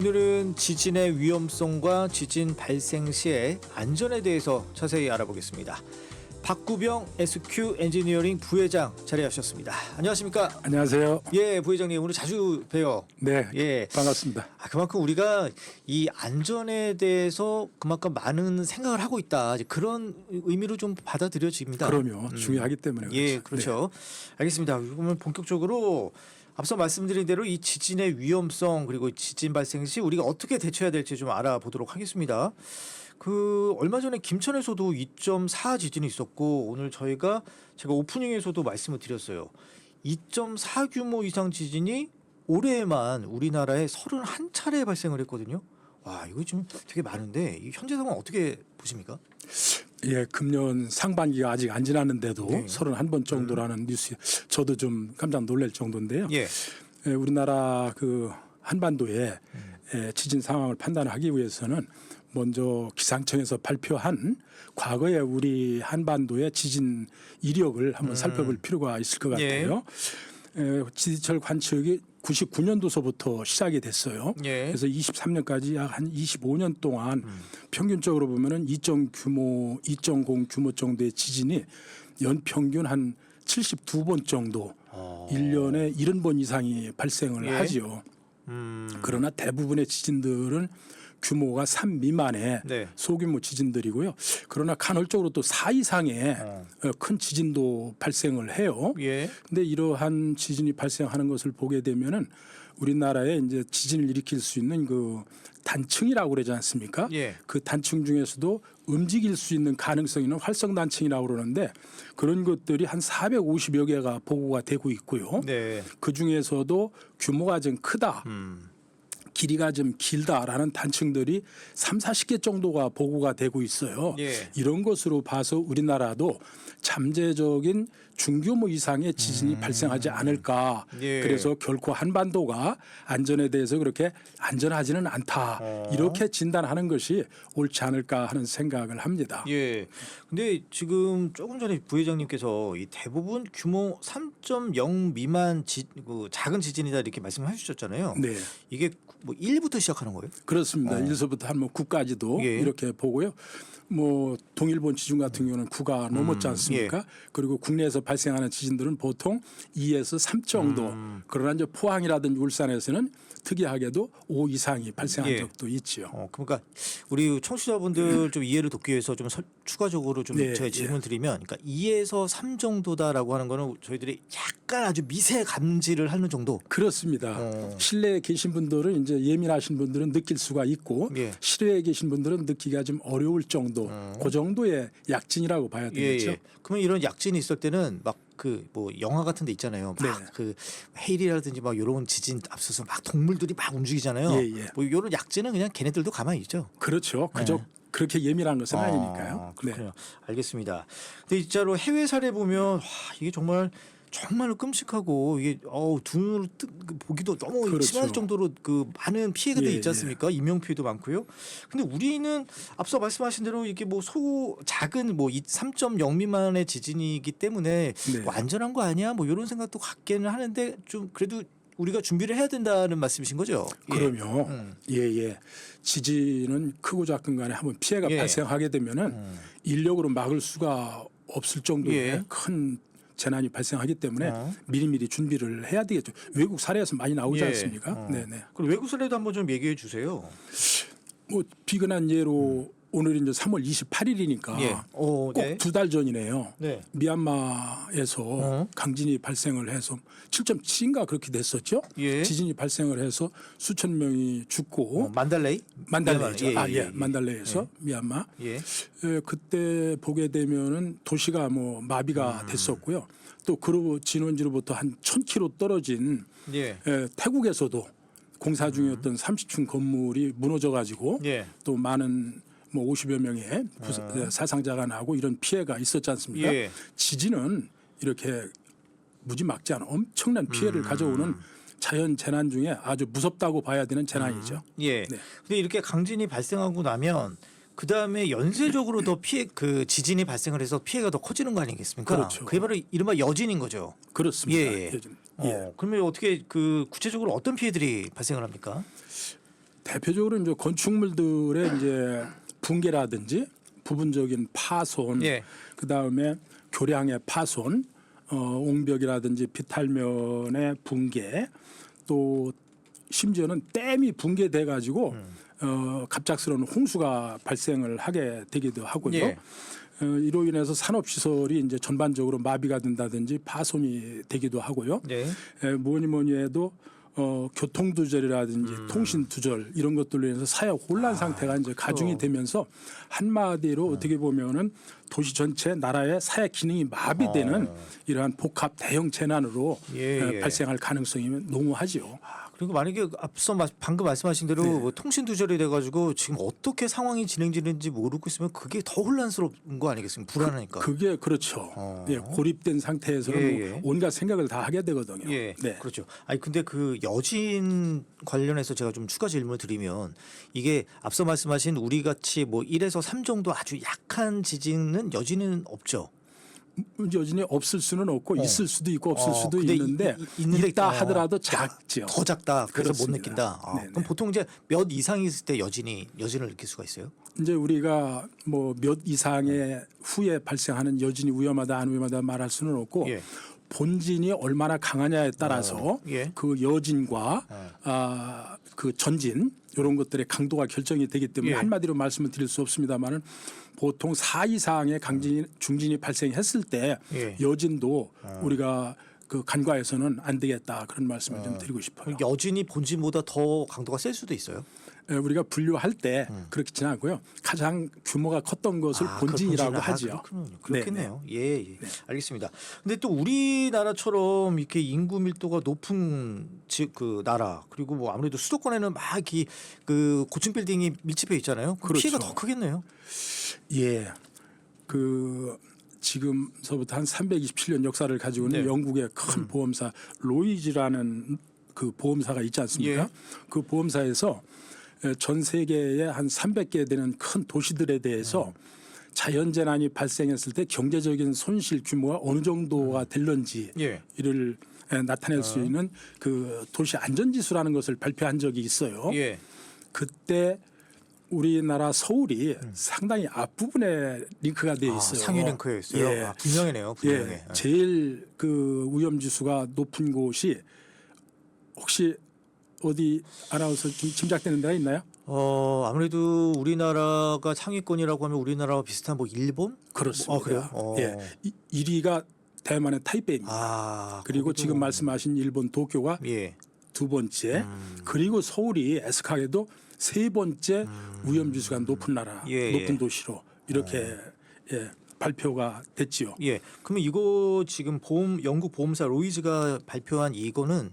오늘은 지진의 위험성과 지진 발생 시의 안전에 대해서 자세히 알아보겠습니다. 박구병 SQ 엔지니어링 부회장 자리하셨습니다. 안녕하십니까? 안녕하세요. 예, 부회장님 오늘 자주 봬요. 네, 예, 반갑습니다. 그만큼 우리가 이 안전에 대해서 그만큼 많은 생각을 하고 있다. 이제 그런 의미로 좀 받아들여집니다. 그럼요. 중요하기 때문에. 예, 그렇죠. 그렇죠. 알겠습니다. 그러면 본격적으로 앞서 말씀드린 대로 이 지진의 위험성 그리고 지진 발생 시 우리가 어떻게 대처해야 될지 좀 알아보도록 하겠습니다. 얼마 전에 김천에서도 2.4 지진이 있었고 오늘 제가 오프닝에서도 말씀을 드렸어요. 2.4 규모 이상 지진이 올해에만 우리나라에 31차례 발생을 했거든요. 와, 이거 좀 되게 많은데 이 현재 상황 어떻게 보십니까? 예, 금년 상반기가 아직 안 지났는데도 네. 31번 정도라는 뉴스, 저도 좀 깜짝 놀랄 정도인데요. 예. 예, 우리나라 그 한반도의 지진 상황을 판단하기 위해서는 먼저 기상청에서 발표한 과거에 우리 한반도의 지진 이력을 한번 살펴볼 필요가 있을 것 예. 같아요. 지지철 관측이 99년도서부터 시작이 됐어요. 예. 그래서 23년까지 약 한 25년 동안 평균적으로 보면은 2.0 규모 정도의 지진이 연평균 한 72번 정도 1년에 70번 이상이 발생을 예. 하지요. 그러나 대부분의 지진들은 규모가 3 미만의 네. 소규모 지진들이고요. 그러나 간헐적으로 또 4 이상의 큰 지진도 발생을 해요. 예. 근데 이러한 지진이 발생하는 것을 보게 되면은 우리나라에 이제 지진을 일으킬 수 있는 그 단층이라고 그러지 않습니까? 예. 그 단층 중에서도 움직일 수 있는 가능성이 있는 활성 단층이라고 그러는데 그런 것들이 한 450여 개가 보고가 되고 있고요. 네. 그 중에서도 규모가 좀 크다. 길이가 좀 길다라는 단층들이 30-40개 정도가 보고가 되고 있어요. 예. 이런 것으로 봐서 우리나라도 잠재적인 중규모 이상의 지진이 발생하지 않을까. 예. 그래서 결코 한반도가 안전에 대해서 그렇게 안전하지는 않다. 이렇게 진단하는 것이 옳지 않을까 하는 생각을 합니다. 예. 근데 지금 조금 전에 부회장님께서 이 대부분 규모 3.0 미만 작은 지진이다 이렇게 말씀을 해주셨잖아요. 네. 이게 뭐 1부터 시작하는 거예요? 그렇습니다. 1서부터 한 뭐 9까지도 예. 이렇게 보고요. 뭐 동일본 지진 같은 경우는 9가 넘었지 않습니까? 예. 그리고 국내에서 발생하는 지진들은 보통 2에서 3 정도. 그러나 이제 포항이라든지 울산에서는 특이하게도 5 이상이 발생한 예. 적도 있지요. 그러니까 우리 청취자분들 좀 이해를 돕기 위해서 좀 추가적으로 좀 네, 제가 질문 드리면, 그러니까 2에서 3 정도다라고 하는 거는 저희들이 약간 아주 미세 감지를 하는 정도. 그렇습니다. 실내에 계신 분들은 이제 예민하신 분들은 느낄 수가 있고 예. 실외에 계신 분들은 느끼기가 좀 어려울 정도. 그 정도의 약진이라고 봐야 되겠죠. 예. 그러면 이런 약진이 있을 때는 막 뭐 영화 같은 데 있잖아요. 막 네. 그 헤일이라든지 막 이런 지진 앞서서 막 동물들이 막 움직이잖아요. 예. 뭐 이런 약진은 그냥 걔네들도 가만히 있죠. 그렇죠. 그저 그렇게 예민한 것은 아니니까요. 그렇군요. 알겠습니다. 근데 진짜로 해외 사례 보면 와, 이게 정말 끔찍하고 이게 두 눈으로 보기도 너무 그렇죠. 심할 정도로 그 많은 피해가 예, 있지 않습니까? 인명 피해도 많고요. 근데 우리는 앞서 말씀하신 대로 이게 뭐 작은 뭐 3.0 미만의 지진이기 때문에 네. 뭐 안전한 거 아니야? 뭐 이런 생각도 갖기는 하는데 좀 그래도 우리가 준비를 해야 된다는 말씀이신 거죠? 예. 그럼요. 예. 지진은 크고 작은 간에 한번 피해가 예. 발생하게 되면은 인력으로 막을 수가 없을 정도의 예. 큰 재난이 발생하기 때문에 미리미리 준비를 해야 되겠죠. 외국 사례에서 많이 나오지 예. 않습니까? 네네. 그럼 외국 사례도 한번 좀 얘기해 주세요. 뭐 비근한 예로 오늘이 이제 3월 28일이니까 예. 꼭 네. 2달 전이네요. 네. 미얀마에서 강진이 발생을 해서 7.7인가 그렇게 됐었죠. 예. 지진이 발생을 해서 수천 명이 죽고 만달레이? 만달레이죠. 예. 만달레이에서 미얀마. 예. 그때 보게 되면은 도시가 뭐 마비가 됐었고요. 또 그로 진원지로부터 한 1,000km 떨어진 예. 태국에서도 공사 중이었던 30층 건물이 무너져 가지고 예. 또 많은 뭐 50여 명의 사상자가 나고 이런 피해가 있었지 않습니까? 예. 지진은 이렇게 무지막지 않은 엄청난 피해를 가져오는 자연 재난 중에 아주 무섭다고 봐야 되는 재난이죠. 예. 네. 근데 이렇게 강진이 발생하고 나면 그 다음에 연쇄적으로 더 지진이 발생을 해서 피해가 더 커지는 거 아니겠습니까? 그렇죠. 그게 바로 이른바 여진인 거죠. 그렇습니다. 예. 요즘. 그러면 어떻게 구체적으로 어떤 피해들이 발생을 합니까? 대표적으로 이제 건축물들의 이제 붕괴라든지 부분적인 파손, 예. 그 다음에 교량의 파손, 옹벽이라든지 비탈면의 붕괴, 또 심지어는 댐이 붕괴돼 가지고 갑작스러운 홍수가 발생을 하게 되기도 하고요. 예. 이로 인해서 산업 시설이 이제 전반적으로 마비가 된다든지 파손이 되기도 하고요. 네. 뭐니 해도 교통 두절이라든지 통신 두절 이런 것들로 인해서 사회 혼란 상태가 이제 가중이 되면서 한마디로 어떻게 보면은 도시 전체 나라의 사회 기능이 마비되는 이러한 복합 대형 재난으로 예. 발생할 가능성이 농후하지요. 그리고 만약에 앞서 방금 말씀하신 대로 뭐 통신 두절이 돼가지고 지금 어떻게 상황이 진행되는지 모르고 있으면 그게 더 혼란스러운 거 아니겠습니까? 불안하니까. 그게 그렇죠. 예, 고립된 상태에서는 예. 뭐 온갖 생각을 다 하게 되거든요. 예, 네. 그렇죠. 아니 근데 그 여진 관련해서 제가 좀 추가 질문을 드리면 이게 앞서 말씀하신 우리 같이 뭐 1에서 3 정도 아주 약한 지진은 여진은 없죠. 여진이 없을 수는 없고 있을 수도 있고 없을 수도 근데 있는데 있는데 있다 하더라도 작죠. 더 작다. 그래서 못 그렇습니다. 느낀다. 네네. 그럼 보통 이제 몇 이상이 있을 때 여진을 느낄 수가 있어요? 이제 우리가 뭐 몇 이상의 후에 발생하는 여진이 위험하다 안 위험하다 말할 수는 없고 예. 본진이 얼마나 강하냐에 따라서 예. 그 여진과 그 전진 이런 것들의 강도가 결정이 되기 때문에 예. 한마디로 말씀을 드릴 수 없습니다만은 보통 4 이상의 강진 중진이 발생했을 때 예. 여진도 우리가 그 간과해서는 안 되겠다 그런 말씀을 좀 드리고 싶어요. 여진이 본진보다 더 강도가 셀 수도 있어요. 우리가 분류할 때 그렇지는 않고요. 가장 규모가 컸던 것을 본진이라고 하죠. 그렇겠네요. 예. 알겠습니다. 근데 또 우리나라처럼 이렇게 인구 밀도가 높은 그 나라 그리고 뭐 아무래도 수도권에는 막 이렇게 그 고층 빌딩이 밀집해 있잖아요. 그렇죠. 피해가 더 크겠네요. 예. 그 지금서부터 한 327년 역사를 가지고 있는 네. 영국의 큰 보험사 로이즈라는 그 보험사가 있지 않습니까? 예. 그 보험사에서 전 세계에 한 300개 되는 큰 도시들에 대해서 자연재난이 발생했을 때 경제적인 손실 규모가 어느 정도가 될런지 예. 이를 나타낼 수 있는 그 도시 안전지수라는 것을 발표한 적이 있어요. 예. 그때 우리나라 서울이 상당히 앞부분에 링크가 되어 있어요. 상위 랭크에 있어요. 예. 분명이네요. 분명해. 예, 제일 그 위험지수가 높은 곳이 혹시 어디 아나운서 좀 짐작되는 데가 있나요? 아무래도 우리나라가 상위권이라고 하면 우리나라와 비슷한 뭐 일본? 그렇습니다. 그래요? 예, 1위가 대만의 타이베이입니다. 그리고 거기도 지금 말씀하신 일본 도쿄가 예. 두 번째, 그리고 서울이 애석하게도 세 번째 위험지수가 높은 나라, 예, 높은 예. 도시로 이렇게 발표가 됐지요. 예. 그러면 이거 지금 영국 보험사 로이즈가 발표한 이거는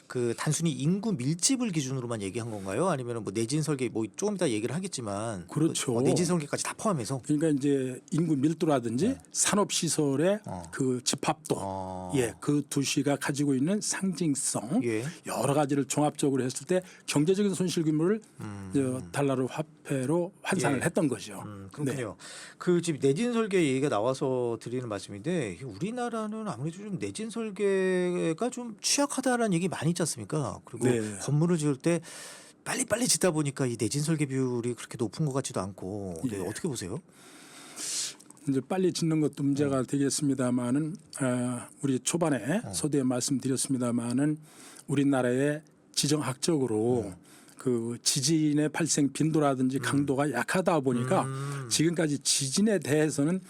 그 단순히 인구 밀집을 기준으로만 얘기한 건가요? 아니면 뭐 내진 설계 뭐 조금 이따 얘기를 하겠지만 그렇죠. 내진 설계까지 다 포함해서 그러니까 이제 인구 밀도라든지 산업 시설의 그 집합도, 그 도시가 가지고 있는 상징성 예. 여러 가지를 종합적으로 했을 때 경제적인 손실 규모를 달러로 화폐로 환산을 예. 했던 거죠. 그렇군요. 그 지금 내진 설계 얘기가 나와서 드리는 말씀인데 우리나라는 아무래도 좀 내진 설계가 좀 취약하다라는 얘기 많이 있지 않습니까? 그리고 네. 건물을 지을 때 빨리빨리 짓다 보니까 이 내진 설계 비율이 그렇게 높은 것 같지도 않고 네, 예. 어떻게 보세요? 이제 빨리 짓는 것도 문제가 되겠습니다만은 우리 초반에 서두에 말씀드렸습니다만은 우리나라의 지정학적으로 그 지진의 발생 빈도라든지 강도가 약하다 보니까 지금까지 지진에 대해서는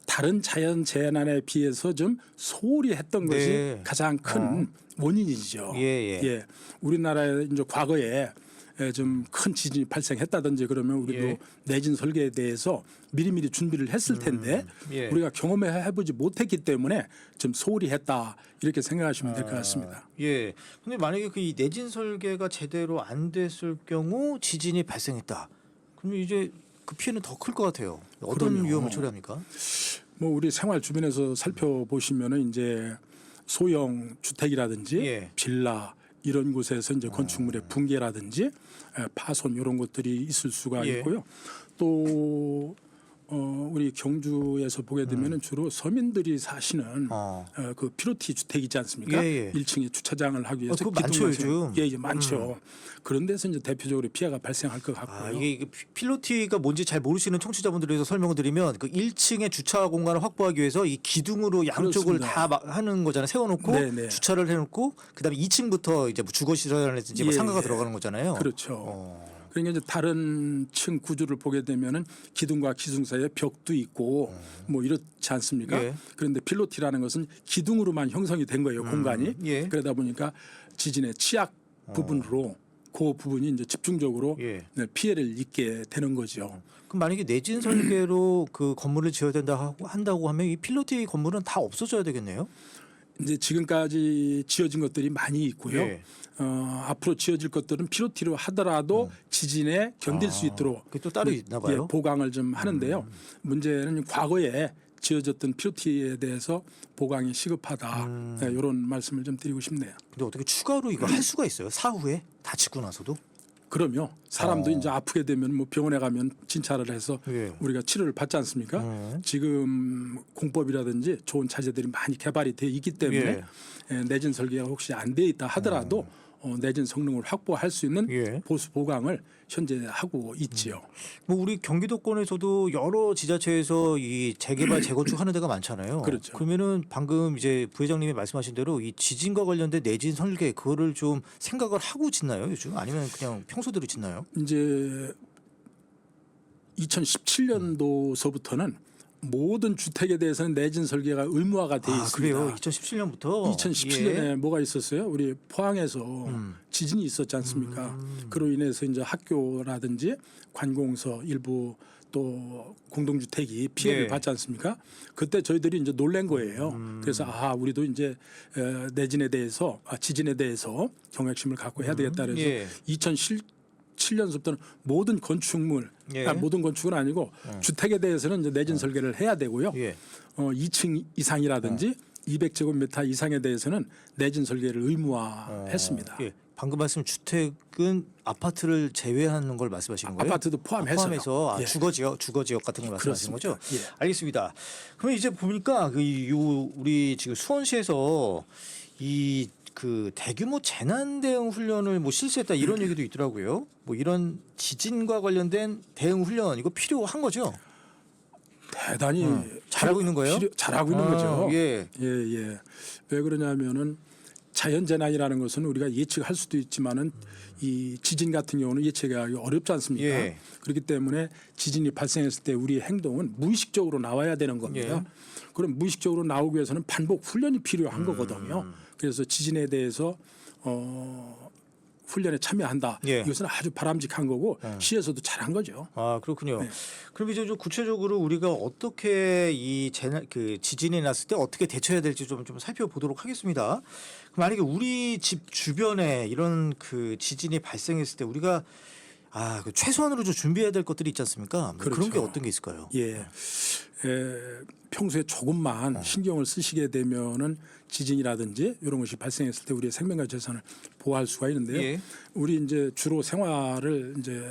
다른 자연 재난에 비해서 좀 소홀히 했던 네. 것이 가장 큰 원인이죠. 예. 우리나라에 이제 과거에 좀 큰 지진이 발생했다든지 그러면 우리도 예. 내진 설계에 대해서 미리미리 준비를 했을 텐데 예. 우리가 경험해보지 못했기 때문에 좀 소홀히 했다 이렇게 생각하시면 될 것 같습니다. 예. 근데 만약에 그 이 내진 설계가 제대로 안 됐을 경우 지진이 발생했다. 그러면 이제 그 피해는 더 클 것 같아요. 어떤 그럼요. 위험을 초래합니까? 뭐 우리 생활 주변에서 살펴보시면은 이제 소형 주택이라든지 예. 빌라 이런 곳에서 이제 건축물의 붕괴라든지 파손 이런 것들이 있을 수가 예. 있고요. 또 우리 경주에서 보게 되면은 주로 서민들이 사시는 그 피로티 주택이지 않습니까? 예, 예. 1층에 주차장을 하기 위해서 그거 많죠, 요즘. 예, 많죠. 그런 데서 이제 대표적으로 피해가 발생할 것 같고요. 이게 필로티가 뭔지 잘 모르시는 청취자분들을 위해서 설명을 드리면 그 1층에 주차 공간을 확보하기 위해서 이 기둥으로 양쪽을 그렇습니다. 다 하는 거잖아요. 세워놓고 네네. 주차를 해놓고 그다음에 2층부터 이제 뭐 주거시설이라든지 뭐 예, 상가가 예. 들어가는 거잖아요. 그렇죠. 그러니까 이제 다른 층 구조를 보게 되면은 기둥과 기둥 사이에 벽도 있고 뭐 이렇지 않습니까? 예. 그런데 필로티라는 것은 기둥으로만 형성이 된 거예요, 공간이. 예. 그러다 보니까 지진의 취약 부분으로 그 부분이 이제 집중적으로 예. 네, 피해를 입게 되는 거죠. 그럼 만약에 내진 설계로 그 건물을 지어야 한다고 하면 이 필로티 건물은 다 없어져야 되겠네요. 이제 지금까지 지어진 것들이 많이 있고요. 예. 앞으로 지어질 것들은 필로티로 하더라도 지진에 견딜 수 있도록 그게 또 따로 있나 봐요. 예, 보강을 좀 하는데요. 문제는 과거에 지어졌던 필로티에 대해서 보강이 시급하다. 네, 이런 말씀을 좀 드리고 싶네요. 근데 어떻게 추가로 이거 할 수가 있어요? 사후에 다 짓고 나서도? 그럼요. 사람도 이제 아프게 되면 뭐 병원에 가면 진찰을 해서 예. 우리가 치료를 받지 않습니까? 지금 공법이라든지 좋은 자재들이 많이 개발이 돼 있기 때문에 내진 설계가 혹시 안 돼 있다 하더라도 내진 성능을 확보할 수 있는 예. 보수 보강을 현재 하고 있지요. 뭐 우리 경기도권에서도 여러 지자체에서 이 재개발 재건축 하는 데가 많잖아요. 그렇죠. 그러면은 방금 이제 부회장님이 말씀하신 대로 이 지진과 관련된 내진 설계 그거를 좀 생각을 하고 짓나요 요즘? 아니면 그냥 평소대로 짓나요? 이제 2017년도서부터는 모든 주택에 대해서는 내진 설계가 의무화가 돼 있습니다. 그래요? 2017년부터? 2017년에 뭐가 있었어요? 우리 포항에서 지진이 있었지 않습니까? 그로 인해서 이제 학교라든지 관공서 일부 또 공동주택이 피해를 예. 받지 않습니까? 그때 저희들이 이제 놀란 거예요. 그래서 우리도 이제 내진에 대해서 지진에 대해서 경각심을 갖고 해야 되겠다 그래서 예. 2017년부터는 모든 건축물, 예. 모든 건축은 아니고 주택에 대해서는 이제 내진 설계를 해야 되고요. 예. 2층 이상이라든지 200제곱미터 이상에 대해서는 내진 설계를 의무화했습니다. 예. 방금 말씀 주택은 아파트를 제외하는 걸 말씀하시는 거예요? 아파트도 포함해서요. 포함해서 예. 주거 지역 같은 걸 말씀하시는 거죠? 그렇습니다. 예. 알겠습니다. 그러면 이제 보니까 우리 지금 수원시에서 이 그 대규모 재난 대응 훈련을 뭐 실시했다 이런 얘기도 있더라고요. 뭐 이런 지진과 관련된 대응 훈련 이거 필요한 거죠? 대단히 잘하고 있는 거예요? 잘하고 있는 거죠. 예. 예. 왜 그러냐면은 자연 재난이라는 것은 우리가 예측할 수도 있지만은 이 지진 같은 경우는 예측하기 어렵지 않습니까? 예. 그렇기 때문에 지진이 발생했을 때 우리의 행동은 무의식적으로 나와야 되는 겁니다. 예. 그럼 무의식적으로 나오기 위해서는 반복 훈련이 필요한 거거든요. 그래서 지진에 대해서 훈련에 참여한다. 예. 이것은 아주 바람직한 거고 시에서도 잘한 거죠. 그렇군요. 네. 그럼 이제 좀 구체적으로 우리가 어떻게 이 지진이 났을 때 어떻게 대처해야 될지 좀 살펴보도록 하겠습니다. 그럼 만약에 우리 집 주변에 이런 그 지진이 발생했을 때 우리가 그 최소한으로 좀 준비해야 될 것들이 있지 않습니까? 뭐 그런 게 그렇죠. 어떤 게 있을까요? 예. 평소에 조금만 신경을 쓰시게 되면은 지진이라든지 이런 것이 발생했을 때 우리의 생명과 재산을 보호할 수가 있는데요. 예. 우리 이제 주로 생활을 이제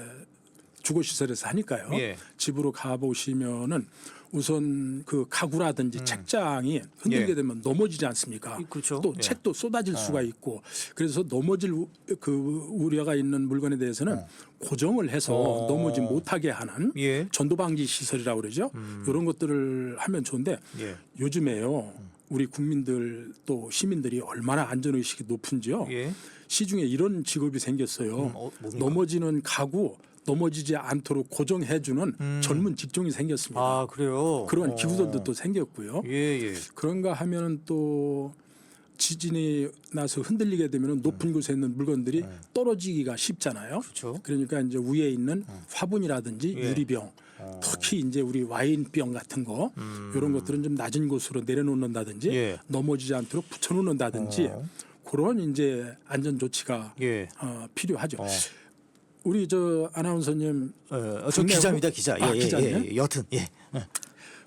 주거시설에서 하니까요. 예. 집으로 가 보시면은 우선 그 가구라든지 책장이 흔들게 예. 되면 넘어지지 않습니까? 그렇죠. 또 예. 책도 쏟아질 수가 있고 그래서 넘어질 그 우려가 있는 물건에 대해서는 고정을 해서 넘어지 못하게 하는 예. 전도방지 시설이라고 그러죠. 이런 것들을 하면 좋은데 예. 요즘에요. 우리 국민들 또 시민들이 얼마나 안전의식이 높은지요. 예. 시중에 이런 직업이 생겼어요. 뭡니까? 넘어지는 가구 넘어지지 않도록 고정해주는 전문 직종이 생겼습니다. 그래요. 그런 기구들도 또 생겼고요. 예. 그런가 하면은 또 지진이 나서 흔들리게 되면 높은 곳에 있는 물건들이 떨어지기가 쉽잖아요. 그렇죠. 그러니까 이제 위에 있는 화분이라든지 예. 유리병, 특히 이제 우리 와인병 같은 거 이런 것들은 좀 낮은 곳으로 내려놓는다든지 예. 넘어지지 않도록 붙여놓는다든지 그런 이제 안전 조치가 예. 필요하죠. 우리 저 아나운서님 저 국내 기자입니다, 기자. 기자님? 예. 여튼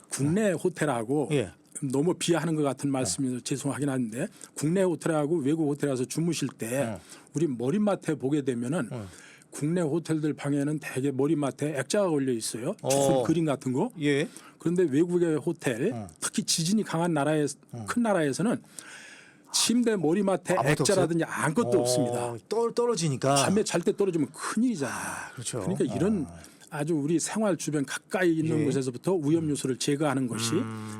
국내 호텔하고 예. 너무 비하하는 것 같은 말씀이 죄송하긴 한데 국내 호텔하고 외국 호텔에 가서 주무실 때 우리 머리맡에 보게 되면은 국내 호텔들 방에는 대개 머리맡에 액자가 걸려 있어요. 무슨 그림 같은 거. 예. 그런데 외국의 호텔, 특히 지진이 강한 나라에 큰 나라에서는 침대 머리맡에 아무것도 액자라든지 아무것도 없습니다. 떨어지니까. 밤에 잘 때 떨어지면 큰일이잖아요. 그렇죠. 그러니까 이런 아주 우리 생활 주변 가까이 있는 예. 곳에서부터 위험 요소를 제거하는 것이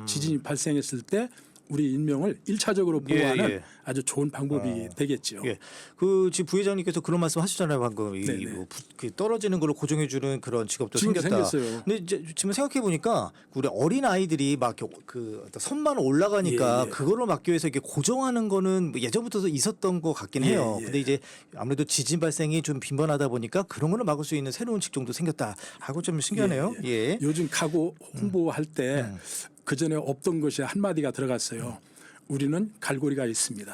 지진이 발생했을 때 우리 인명을 일차적으로 보호하는 예. 아주 좋은 방법이 되겠죠. 예. 그 지금 부회장님께서 그런 말씀 하셨잖아요, 방금. 네네. 그 떨어지는 걸로 고정해 주는 그런 직업도 지금도 생겼다. 생겼어요. 근데 이제 지금 생각해 보니까 우리 어린 아이들이 막 그 선만 올라가니까 예, 예. 그거를 막기 위해서 이렇게 고정하는 거는 뭐 예전부터 있었던 것 같긴 해요. 예. 근데 이제 아무래도 지진 발생이 좀 빈번하다 보니까 그런 거를 막을 수 있는 새로운 직종도 생겼다. 하고 좀 신기하네요. 예. 요즘 가구 홍보할 때 그 전에 없던 것이 한 마디가 들어갔어요. 우리는 갈고리가 있습니다.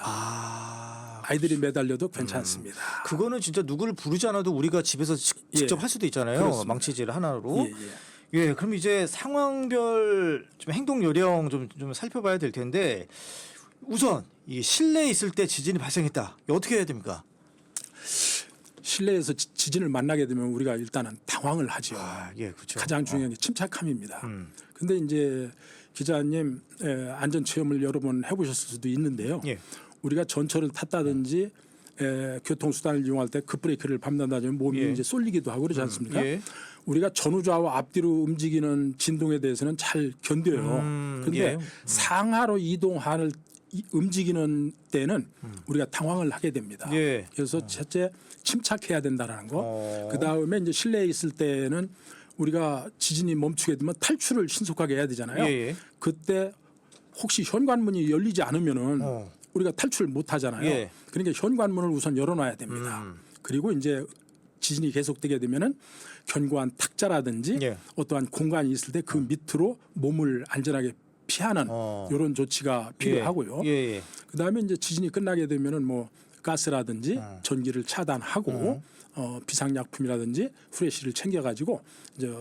아이들이 매달려도 괜찮습니다. 그거는 진짜 누구를 부르지 않아도 우리가 집에서 직접 할 수도 있잖아요. 그렇습니다. 망치질 하나로. 예. 예, 그럼 이제 상황별 좀 행동 요령 좀 살펴봐야 될 텐데 우선 이 실내에 있을 때 지진이 발생했다. 이거 어떻게 해야 됩니까? 실내에서 지진을 만나게 되면 우리가 일단은 당황을 하죠. 예, 그렇죠. 가장 중요한 게 침착함입니다. 근데 이제 기자님 안전 체험을 여러 번 해보셨을 수도 있는데요. 예. 우리가 전철을 탔다든지 교통수단을 이용할 때 급브레이크를 밟는다면 몸이 예. 이제 쏠리기도 하고 그러지 않습니까? 예. 우리가 전후좌우 앞뒤로 움직이는 진동에 대해서는 잘 견뎌요. 근데 예. 상하로 이동하는 움직이는 때는 우리가 당황을 하게 됩니다. 예. 그래서 첫째 침착해야 된다라는 거. 어. 그 다음에 이제 실내에 있을 때는 우리가 지진이 멈추게 되면 탈출을 신속하게 해야 되잖아요. 예. 그때 혹시 현관문이 열리지 않으면은 어. 우리가 탈출을 못 하잖아요. 예. 그러니까 현관문을 우선 열어놔야 됩니다. 그리고 이제 지진이 계속되게 되면은 견고한 탁자라든지 예. 어떠한 공간이 있을 때 그 밑으로 몸을 안전하게 피하는 이런 조치가 필요하고요. 예. 그다음에 이제 지진이 끝나게 되면은 뭐 가스라든지 전기를 차단하고 비상약품이라든지 후레쉬를 챙겨가지고 이제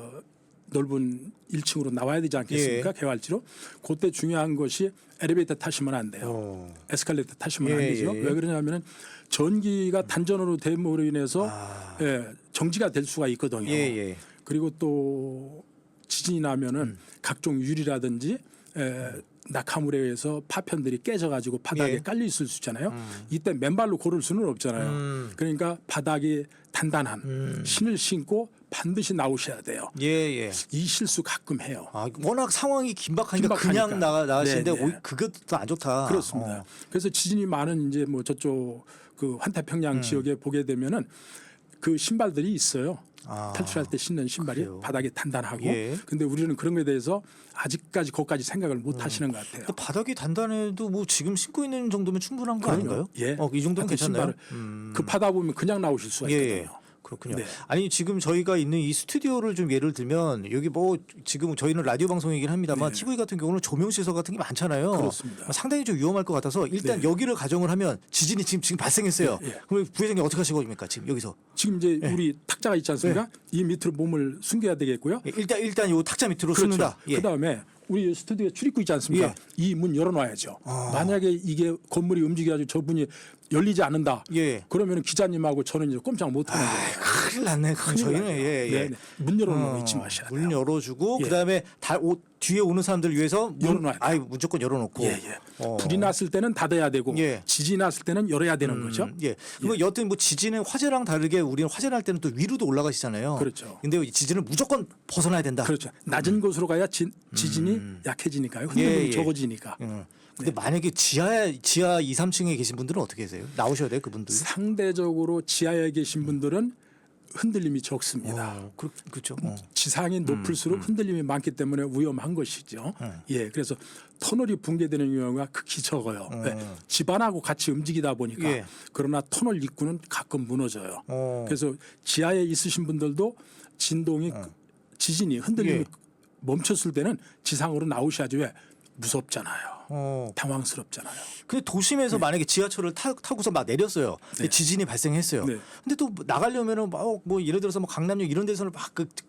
넓은 1층으로 나와야 되지 않겠습니까? 예. 개활지로. 그때 중요한 것이 엘리베이터 타시면 안 돼요. 에스컬레이터 타시면 안 되죠. 왜 그러냐면은 전기가 단전으로 됨으로 인해서 정지가 될 수가 있거든요. 예. 그리고 또 지진이 나면은 각종 유리라든지 낙하물에 의해서 파편들이 깨져가지고 바닥에 예. 깔려 있을 수 있잖아요. 이때 맨발로 걸을 수는 없잖아요. 그러니까 바닥이 단단한 신을 신고 반드시 나오셔야 돼요. 예. 이 실수 가끔 해요. 아, 워낙 상황이 긴박하니까 긴박하니까. 그냥 나가시는데 네네. 그것도 안 좋다. 그렇습니다. 그래서 지진이 많은 이제 뭐 저쪽 그 환태평양 지역에 보게 되면은 그 신발들이 있어요. 탈출할 때 신는 신발이 그래요? 바닥이 단단하고. 예. 근데 우리는 그런 거에 대해서 아직까지 거기까지 생각을 못 하시는 것 같아요. 근데 바닥이 단단해도 뭐 지금 신고 있는 정도면 충분한 거 아닌가요? 예. 이 정도면 하여튼 괜찮나요? 신발을 급하다 보면 그냥 나오실 수가 있거든요. 그렇군요. 네. 아니 지금 저희가 있는 이 스튜디오를 좀 예를 들면 여기 뭐 지금 저희는 라디오 방송이긴 합니다만 TV 같은 경우는 조명 시설 같은 게 많잖아요. 그렇습니다. 상당히 좀 위험할 것 같아서 일단 여기를 가정을 하면 지진이 지금 발생했어요. 그럼 부회장님 어떻게 하실 겁니까 지금 여기서? 지금 이제 우리 탁자가 있지 않습니까? 이 밑으로 몸을 숨겨야 되겠고요. 일단 요 탁자 밑으로 그렇죠. 숨는다. 예. 그다음에 우리 스튜디오에 출입구 있지 않습니까? 예. 이 문 열어놔야죠. 만약에 이게 건물이 움직여가지고 저분이 열리지 않는다. 예. 그러면 기자님하고 저는 이제 꼼짝 못하는 거예요. 큰일 났네. 그럼 저희는 네. 문 열어놓는 거 잊지 마셔야 돼요. 문 열어주고 예. 그다음에 뒤에 오는 사람들 위해서 열어놔야 돼요. 무조건 열어놓고. 불이 났을 때는 닫아야 되고 예. 지진이 났을 때는 열어야 되는 거죠. 예. 그리고 여튼 뭐 지진은 화재랑 다르게 우리는 화재 날 때는 또 위로도 올라가시잖아요. 그렇죠. 근데 이 지진은 무조건 벗어나야 된다. 그렇죠. 낮은 곳으로 가야 지진이 약해지니까요. 흔들림이 예. 적어지니까. 근데 만약에 지하 2, 3층에 계신 분들은 어떻게 하세요? 나오셔야 돼요, 그분들. 상대적으로 지하에 계신 분들은 흔들림이 적습니다. 그렇죠. 지상이 높을수록 흔들림이 많기 때문에 위험한 것이죠. 예, 그래서 터널이 붕괴되는 경우가 극히 적어요. 네. 집안하고 같이 움직이다 보니까. 예. 그러나 터널 입구는 가끔 무너져요. 어. 그래서 지하에 있으신 분들도 진동이 지진이 흔들림이 예. 멈췄을 때는 지상으로 나오셔야죠. 왜? 무섭잖아요. 어. 당황스럽잖아요. 근데 도심에서 만약에 지하철을 타고서 막 내렸어요. 근데 네. 지진이 발생했어요. 네. 근데 또 나가려면은 뭐 예를 들어서 뭐 강남역 이런 데서는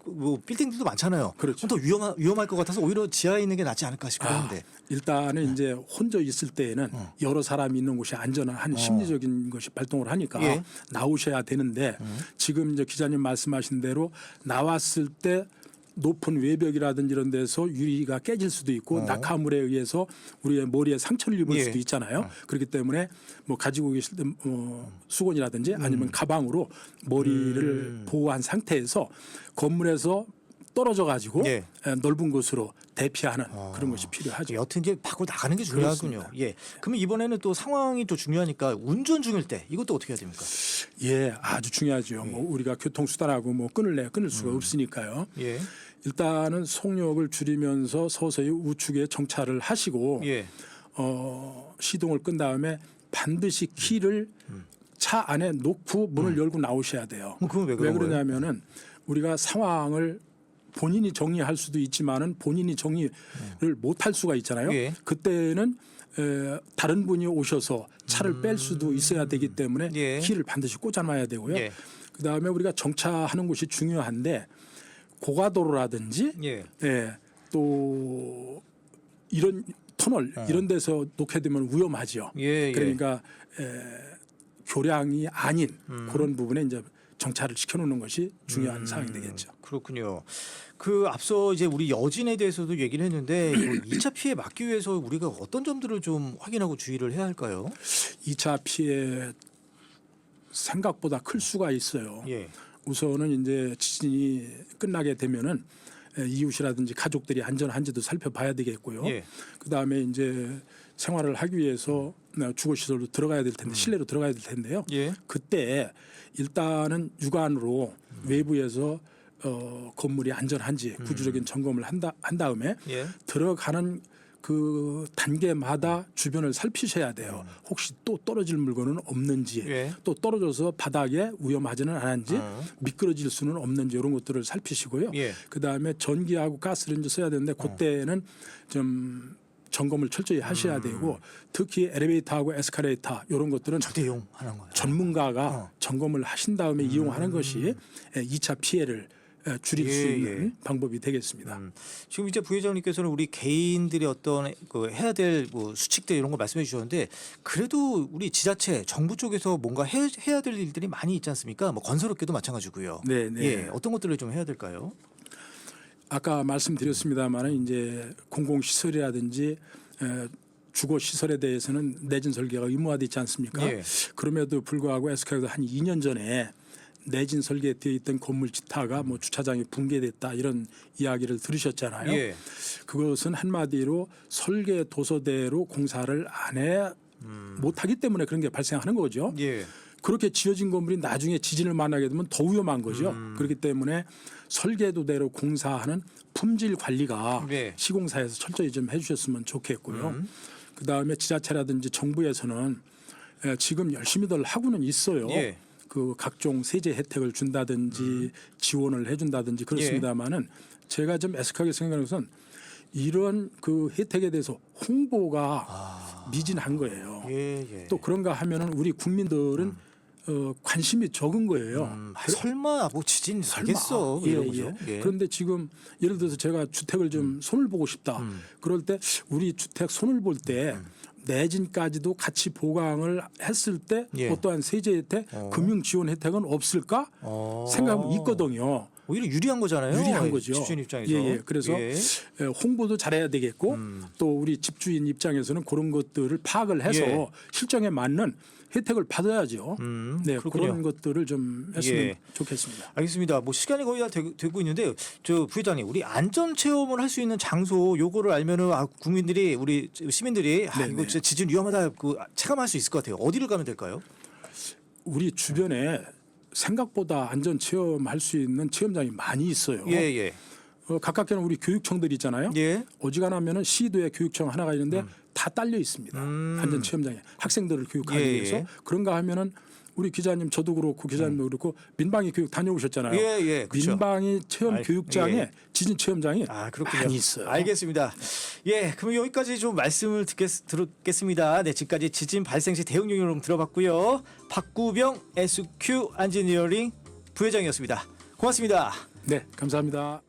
뭐 빌딩들도 많잖아요. 그렇죠. 더 위험할 것 같아서 오히려 지하에 있는 게 낫지 않을까 싶긴 한데. 일단은 이제 혼자 있을 때에는 여러 사람이 있는 곳이 안전한 한 심리적인 것이 발동을 하니까 예. 나오셔야 되는데 지금 이제 기자님 말씀하신 대로 나왔을 때 높은 외벽이라든지 이런 데서 유리가 깨질 수도 있고 낙하물에 의해서 우리의 머리에 상처를 입을 예. 수도 있잖아요. 그렇기 때문에 뭐 가지고 계실 때 수건이라든지 아니면 가방으로 머리를 보호한 상태에서 건물에서 떨어져 가지고 예. 넓은 곳으로 대피하는 그런 것이 필요하죠. 여튼 이제 밖으로 나가는 게 중요하군요. 그렇습니다. 예. 그러면 이번에는 또 상황이 또 중요하니까 운전 중일 때 이것도 어떻게 해야 됩니까? 예, 아주 중요하죠. 뭐 우리가 교통수단하고 뭐 끊을 수가 없으니까요. 예. 일단은 속력을 줄이면서 서서히 우측에 정차를 하시고 예. 시동을 끈 다음에 반드시 키를 차 안에 놓고 문을 열고 나오셔야 돼요. 그건 왜 그런 거예요? 그러냐면은 우리가 상황을 본인이 정리할 수도 있지만은 본인이 정리를 못할 수가 있잖아요. 예. 그때는 다른 분이 오셔서 차를 뺄 수도 있어야 되기 때문에 예. 키를 반드시 꽂아놔야 되고요. 예. 그다음에 우리가 정차하는 곳이 중요한데 고가도로라든지 예. 또 이런 터널 이런 데서 놓게 되면 위험하죠. 예. 그러니까 교량이 아닌 그런 부분에 이제 정차를 시켜놓는 것이 중요한 사항이 되겠죠. 그렇군요. 그 앞서 이제 우리 여진에 대해서도 얘기를 했는데 2차 피해 막기 위해서 우리가 어떤 점들을 좀 확인하고 주의를 해야 할까요? 2차 피해 생각보다 클 수가 있어요. 예. 우선은 이제 지진이 끝나게 되면은 이웃이라든지 가족들이 안전한지도 살펴봐야 되겠고요. 예. 그다음에 이제 생활을 하기 위해서 주거 시설로 들어가야 될 텐데 실내로 들어가야 될 텐데요. 예. 그때 일단은 육안으로 외부에서 건물이 안전한지 구조적인 점검을 한 다음에 예. 들어가는 그 단계마다 주변을 살피셔야 돼요. 혹시 또 떨어질 물건은 없는지, 예. 또 떨어져서 바닥에 위험하지는 않은지, 미끄러질 수는 없는지 이런 것들을 살피시고요. 예. 그 다음에 전기하고 가스를 이제 써야 되는데 그때는 좀 점검을 철저히 하셔야 되고 특히 엘리베이터하고 에스컬레이터 이런 것들은 절대 이용하는 거예요. 전문가가 점검을 하신 다음에 이용하는 것이 2차 피해를 줄일 수 있는 방법이 되겠습니다. 지금 이제 부회장님께서는 우리 개인들이 어떤 그 해야 될 뭐 수칙들 이런 거 말씀해 주셨는데 그래도 우리 지자체 정부 쪽에서 뭔가 해야 될 일들이 많이 있지 않습니까? 뭐 건설업계도 마찬가지고요. 네, 네. 예, 어떤 것들을 좀 해야 될까요? 아까 말씀드렸습니다만은 이제 공공시설이라든지 주거 시설에 대해서는 내진 설계가 의무화되어 있지 않습니까? 예. 그럼에도 불구하고 에스카가 한 2년 전에 내진 설계되어 있던 건물 지타가 뭐 주차장이 붕괴됐다 이런 이야기를 들으셨잖아요. 예. 그것은 한마디로 설계 도서대로 공사를 안 해 못하기 때문에 그런 게 발생하는 거죠. 예. 그렇게 지어진 건물이 나중에 지진을 만나게 되면 더 위험한 거죠. 그렇기 때문에 설계도대로 공사하는 품질 관리가 네. 시공사에서 철저히 좀 해주셨으면 좋겠고요. 그다음에 지자체라든지 정부에서는 지금 열심히들 하고는 있어요. 예. 그 각종 세제 혜택을 준다든지 지원을 해준다든지 그렇습니다만은 제가 좀 애석하게 생각하는 것은 이런 그 혜택에 대해서 홍보가 미진한 거예요. 예, 예. 또 그런가 하면은 우리 국민들은 관심이 적은 거예요. 설마 뭐 지진 살겠어 예, 이런 예. 거죠. 예. 그런데 지금 예를 들어서 제가 주택을 좀 손을 보고 싶다. 그럴 때 우리 주택 손을 볼 때 내진까지도 같이 보강을 했을 때 예. 어떠한 세제 혜택, 금융 지원 혜택은 없을까 생각하면 있거든요. 오히려 유리한 거잖아요. 유리한 거죠. 집주인 입장에서. 예, 예. 그래서 예. 홍보도 잘해야 되겠고 또 우리 집주인 입장에서는 그런 것들을 파악을 해서 예. 실정에 맞는 혜택을 받아야죠. 네, 그렇군요. 그런 것들을 좀 했으면 예. 좋겠습니다. 알겠습니다. 뭐 시간이 거의 다 되고 있는데 저 부회장님 우리 안전 체험을 할 수 있는 장소 요거를 알면은 국민들이 우리 시민들이 이거 진짜 지진 위험하다 그 체감할 수 있을 것 같아요. 어디를 가면 될까요? 우리 주변에 생각보다 안전 체험할 수 있는 체험장이 많이 있어요. 예, 예. 가깝게는 우리 교육청들 있잖아요. 예. 어지간하면은 시도에 교육청 하나가 있는데 다 딸려 있습니다. 안전 체험장에 학생들을 교육하기 예, 위해서 예. 그런가 하면은 우리 기자님 저도 그렇고 기자님도 그렇고 민방위 교육 다녀오셨잖아요. 예, 그렇죠. 민방위 체험 교육장에 예. 지진 체험장이 그렇군요. 많이 있어요. 알겠습니다. 예, 그럼 여기까지 좀 말씀을 듣겠습니다. 네, 지금까지 지진 발생 시 대응 요령 들어봤고요. 박구병 SQ 엔지니어링 부회장이었습니다. 고맙습니다. 네, 감사합니다.